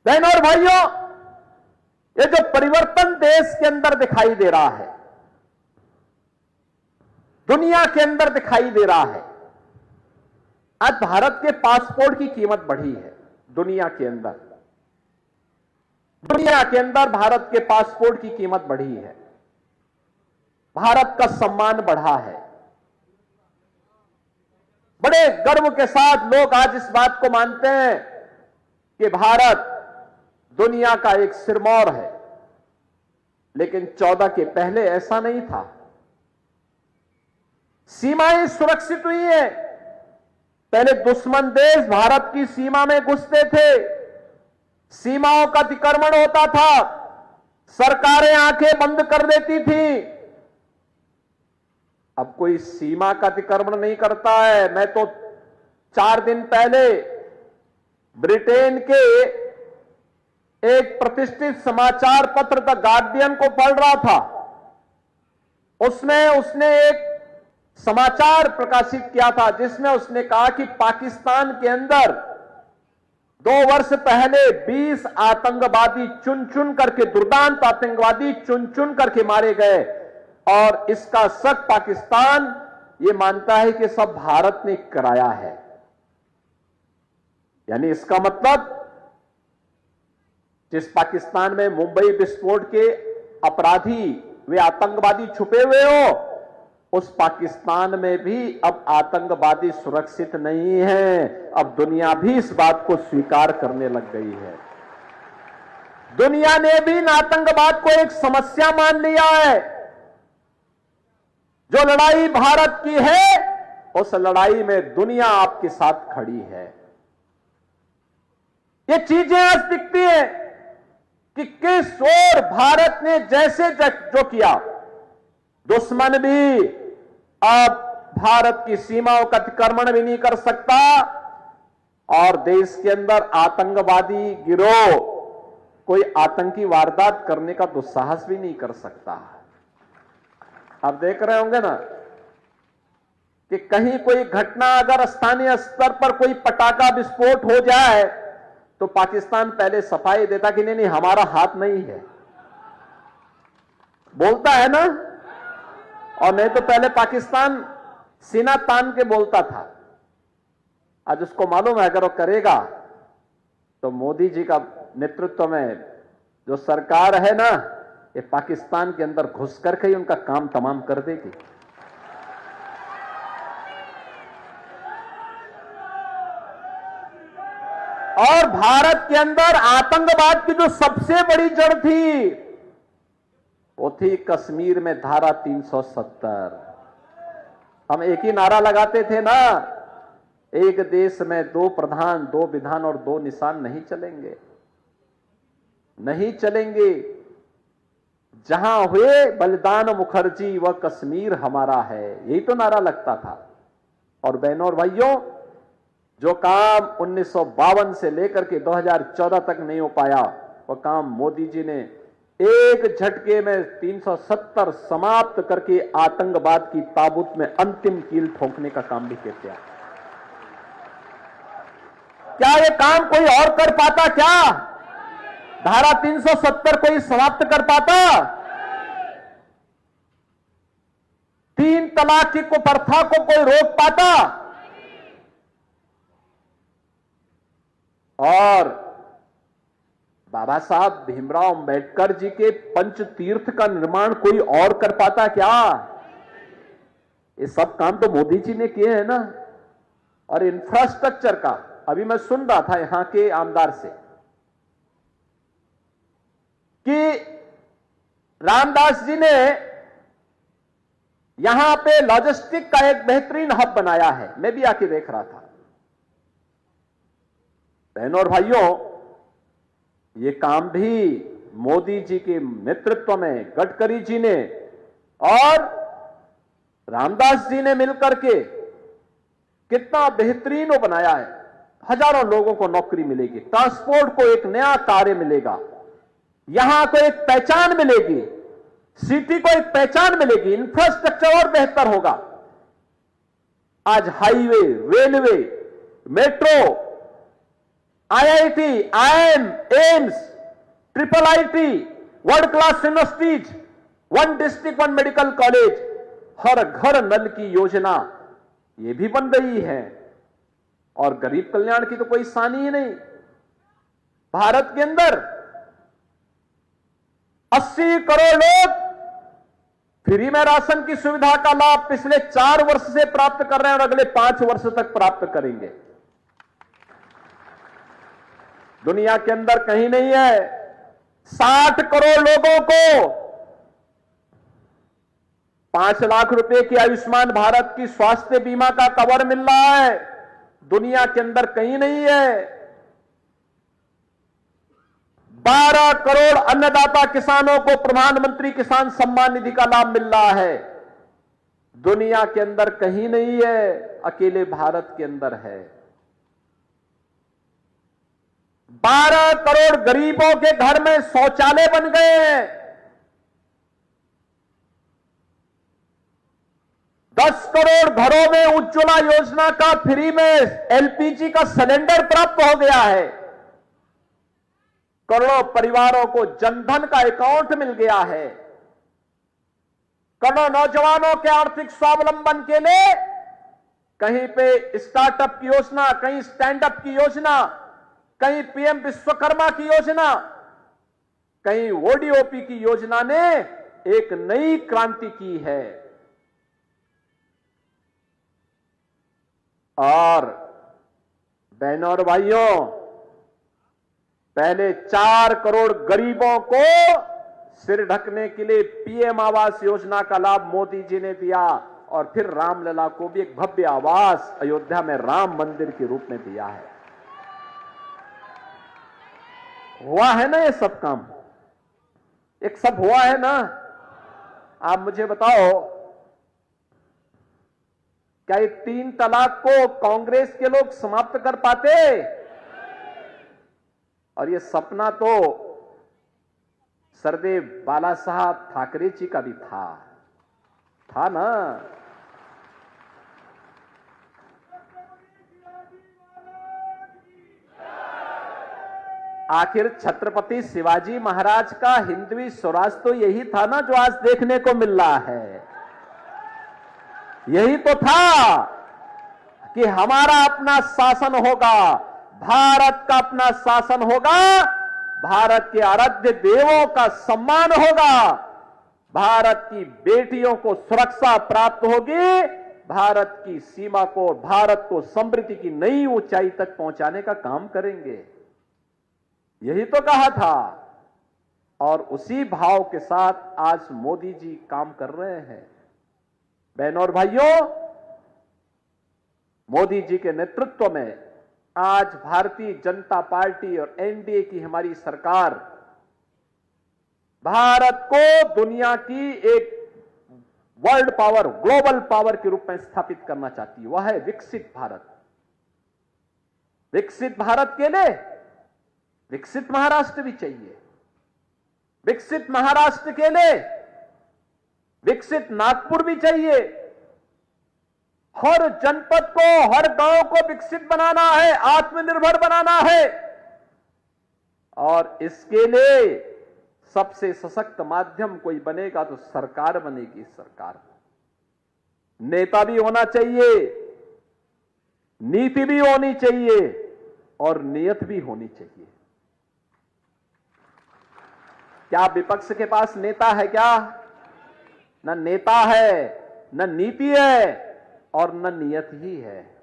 बहनों और भाइयों, ये जो परिवर्तन देश के अंदर दिखाई दे रहा है, दुनिया के अंदर दिखाई दे रहा है, आज भारत के पासपोर्ट की कीमत बढ़ी है। दुनिया के अंदर भारत के पासपोर्ट की कीमत बढ़ी है। भारत का सम्मान बढ़ा है। बड़े गर्व के साथ लोग आज इस बात को मानते हैं कि भारत दुनिया का एक सिरमौर है। लेकिन 14 के पहले ऐसा नहीं था। सीमाएं सुरक्षित हुई है। पहले दुश्मन देश भारत की सीमा में घुसते थे, सीमाओं का अतिक्रमण होता था, सरकारें आंखें बंद कर देती थी। अब कोई सीमा का अतिक्रमण नहीं करता है। मैं तो 4 दिन पहले ब्रिटेन के एक प्रतिष्ठित समाचार पत्र द गार्डियन को पढ़ रहा था। उसमें उसने एक समाचार प्रकाशित किया था जिसमें उसने कहा कि पाकिस्तान के अंदर 2 वर्ष पहले 20 आतंकवादी चुन चुन करके, दुर्दांत आतंकवादी चुन चुन करके मारे गए, और इसका शक पाकिस्तान ये मानता है कि सब भारत ने कराया है। यानी इसका मतलब जिस पाकिस्तान में मुंबई विस्फोट के अपराधी वे आतंकवादी छुपे हुए हो, उस पाकिस्तान में भी अब आतंकवादी सुरक्षित नहीं है। अब दुनिया भी इस बात को स्वीकार करने लग गई है। दुनिया ने भी इन आतंकवाद को एक समस्या मान लिया है। जो लड़ाई भारत की है, उस लड़ाई में दुनिया आपके साथ खड़ी है। ये चीजें आज दिखती है कि किस ओर भारत ने जैसे जो किया, दुश्मन भी अब भारत की सीमाओं का अतिक्रमण भी नहीं कर सकता, और देश के अंदर आतंकवादी गिरोह कोई आतंकी वारदात करने का दुस्साहस भी नहीं कर सकता। आप देख रहे होंगे ना कि कहीं कोई घटना, अगर स्थानीय स्तर पर कोई पटाखा विस्फोट हो जाए तो पाकिस्तान पहले सफाई देता कि नहीं हमारा हाथ नहीं है, बोलता है ना। और नहीं तो पहले पाकिस्तान सीना तान के बोलता था। आज उसको मालूम है अगर वो करेगा तो मोदी जी का नेतृत्व में जो सरकार है ना, ये पाकिस्तान के अंदर घुस करके ही उनका काम तमाम कर देगी। और भारत के अंदर आतंकवाद की जो सबसे बड़ी जड़ थी वो थी कश्मीर में धारा 370। हम एक ही नारा लगाते थे ना, एक देश में 2 प्रधान, 2 विधान और 2 निशान नहीं चलेंगे, नहीं चलेंगे। जहां हुए बलिदान मुखर्जी वह कश्मीर हमारा है, यही तो नारा लगता था। और बहनों और भाइयों, जो काम 1952 से लेकर के 2014 तक नहीं हो पाया, वह काम मोदी जी ने एक झटके में 370 समाप्त करके आतंकवाद की ताबूत में अंतिम कील ठोकने का काम भी किया। क्या ये काम कोई और कर पाता? क्या धारा 370 कोई समाप्त कर पाता? 3 तलाक की कुप्रथा को कोई रोक पाता? और बाबा साहब भीमराव अंबेडकर जी के पंचतीर्थ का निर्माण कोई और कर पाता क्या? ये सब काम तो मोदी जी ने किए हैं ना। और इंफ्रास्ट्रक्चर का अभी मैं सुन रहा था यहां के आमदार से कि रामदास जी ने यहां पे लॉजिस्टिक का एक बेहतरीन हब बनाया है। मैं भी आके देख रहा था। बहनों और भाइयों, ये काम भी मोदी जी के नेतृत्व में गडकरी जी ने और रामदास जी ने मिलकर के कितना बेहतरीन वो बनाया है। हजारों लोगों को नौकरी मिलेगी, ट्रांसपोर्ट को एक नया कार्य मिलेगा, यहां को एक पहचान मिलेगी, सिटी को एक पहचान मिलेगी, इंफ्रास्ट्रक्चर और बेहतर होगा। आज highway, railway, metro, IIT, IIM, AIIMS, triple IIT, world class universities, one district one medical college, हर घर नल की योजना ये भी बन रही है। और गरीब कल्याण की तो कोई सानी ही नहीं। भारत के अंदर 80 करोड़ लोग फ्री में राशन की सुविधा का लाभ पिछले 4 वर्ष से प्राप्त कर रहे हैं और अगले 5 वर्ष तक प्राप्त करेंगे। दुनिया के अंदर कहीं नहीं है। 60 करोड़ लोगों को 5 लाख रुपए की आयुष्मान भारत की स्वास्थ्य बीमा का कवर मिल रहा है। दुनिया के अंदर कहीं नहीं है। 12 करोड़ अन्नदाता किसानों को प्रधानमंत्री किसान सम्मान निधि का लाभ मिल रहा है। दुनिया के अंदर कहीं नहीं है, अकेले भारत के अंदर है। 12 करोड़ गरीबों के घर में शौचालय बन गए हैं। 10 करोड़ घरों में उज्ज्वला योजना का फ्री में LPG का सिलेंडर प्राप्त हो गया है। करोड़ों परिवारों को जनधन का अकाउंट मिल गया है। करोड़ों नौजवानों के आर्थिक स्वावलंबन के लिए कहीं पे स्टार्टअप की योजना, कहीं स्टैंडअप की योजना, कहीं PM विश्वकर्मा की योजना, कहीं ODOP की योजना ने एक नई क्रांति की है। और बहनों और भाइयों, पहले 4 करोड़ गरीबों को सिर ढकने के लिए PM आवास योजना का लाभ मोदी जी ने दिया और फिर रामलला को भी एक भव्य आवास अयोध्या में राम मंदिर के रूप में दिया है। हुआ है ना ये सब काम? एक सब हुआ है ना? आप मुझे बताओ, क्या ये 3 तलाक को कांग्रेस के लोग समाप्त कर पाते? और ये सपना तो सरदेव बाला साहब ठाकरे जी का भी था ना। आखिर छत्रपति शिवाजी महाराज का हिंदवी स्वराज तो यही था ना जो आज देखने को मिल रहा है। यही तो था कि हमारा अपना शासन होगा, भारत का अपना शासन होगा, भारत के आराध्य देवों का सम्मान होगा, भारत की बेटियों को सुरक्षा प्राप्त होगी, भारत की सीमा को, भारत को समृद्धि की नई ऊंचाई तक पहुंचाने का काम करेंगे। यही तो कहा था। और उसी भाव के साथ आज मोदी जी काम कर रहे हैं। बहनों और भाइयों, मोदी जी के नेतृत्व में आज भारतीय जनता पार्टी और NDA की हमारी सरकार भारत को दुनिया की एक वर्ल्ड पावर, ग्लोबल पावर के रूप में स्थापित करना चाहती है। वह है विकसित भारत। विकसित भारत के लिए विकसित महाराष्ट्र भी चाहिए। विकसित महाराष्ट्र के लिए विकसित नागपुर भी चाहिए। हर जनपद को, हर गांव को विकसित बनाना है, आत्मनिर्भर बनाना है। और इसके लिए सबसे सशक्त माध्यम कोई बनेगा तो सरकार बनेगी। सरकार, नेता भी होना चाहिए, नीति भी होनी चाहिए और नियत भी होनी चाहिए। क्या विपक्ष के पास नेता है क्या? न नेता है, न नीति है और न नियत ही है।